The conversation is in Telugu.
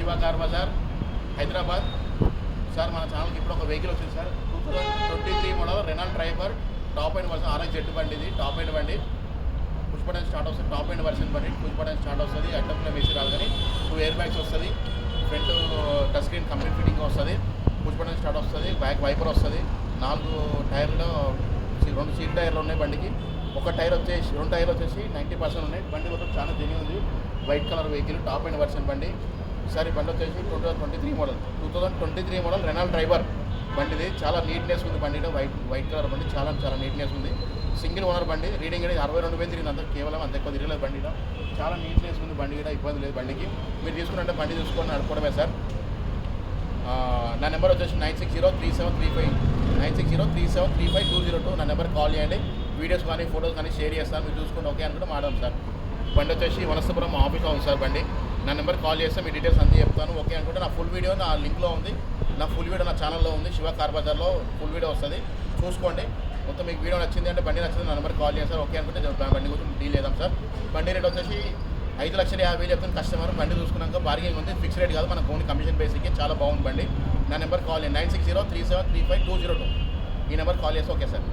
శివ కార్ బజార్ హైదరాబాద్. సార్ మన ఛానల్కి ఇప్పుడు ఒక వెహికల్ వచ్చింది sir. 2023 model Renault Triber top end version RX-Z బండి. ఇది టాప్ ఎండ్ బండి. పుష్ బటన్ స్టార్ట్ వస్తుంది. టాప్ ఎండ్ వర్షన్ బండి. పుష్ బటన్ స్టార్ట్ వస్తుంది. అడ్డంలో వేసి రాదు కానీ 2 ఎయిర్ బ్యాగ్స్ వస్తుంది. Front touch screen complete fitting వస్తుంది. పుష్ బటన్ స్టార్ట్ వస్తుంది. బ్యాక్ వైపర్ వస్తుంది. 4 టైర్లు 2 సీట్ టైర్లు ఉన్నాయి బండికి. ఒక టైర్ వచ్చేసి 2 టైర్లు వచ్చేసి 90% ఉన్నాయి. బండి మొత్తం చాలా జెన్యూన్ ఉంది. White colour vehicle top end version బండి. ఈసారి బండి వచ్చేసి 2023 మోడల్ రెనాల్ట్ ట్రైబర్ బండిది. చాలా నీట్నెస్ ఉంది బండిలో. వైట్ కలర్ బండి చాలా నీట్నెస్ ఉంది. సింగిల్ ఓనర్ బండి. రీడింగ్ అనేది 62,000 తిరిగింది. అంతా కేవలం అంత ఎక్కువ తిరగలేదు బండిలో. చాలా నీట్నెస్ ఉంది బండి కూడా. ఇబ్బంది లేదు బండికి. మీరు తీసుకున్నట్టే బండి చూసుకొని నడుపుకోవడమే సార్. నా నెంబర్ వచ్చేసి 9603735202. నా నెంబర్ కాల్ చేయండి. వీడియోస్ కానీ ఫొటోస్ కానీ షేర్ చేస్తాను. మీరు చూసుకుంటే ఓకే అనుకుంటే మాట్లాడదాం సార్. బండి వచ్చేసి వనస్థపురం ఆఫీస్లో ఉంది సార్ బండి. నా నెంబర్ కాల్ చేస్తే మీ డీటెయిల్స్ అంతా చెప్తాను. ఓకే అనుకుంటే నా ఫుల్ వీడియో నా లింక్లో ఉంది. నా ఫుల్ వీడియో నా ఛానల్లో ఉంది. శివ కార్ బజార్లో ఫుల్ వీడియో వస్తుంది, చూసుకోండి. మొత్తం మీకు వీడియో నచ్చింది అంటే బండి నచ్చింది నా నెంబర్ కాల్ చేస్తారు. ఓకే అనుకుంటే బండి గురించి డీల్ చేద్దాం సార్. బండి రేట్ వచ్చేసి 5,50,000 చెప్తాను కస్టమర్. బండి చూసుకున్నాక బార్గెనింగ్ ఉంది. ఫిక్స్ రేట్ కాదు, మనకు ఓన్లీ కమిషన్ బేసిక్కి. చాలా బాగుంది బండి. నా నెంబర్ కాల్ చేయండి 9603735202. ఈ నెంబర్ కాల్ చేస్తే ఓకే సార్.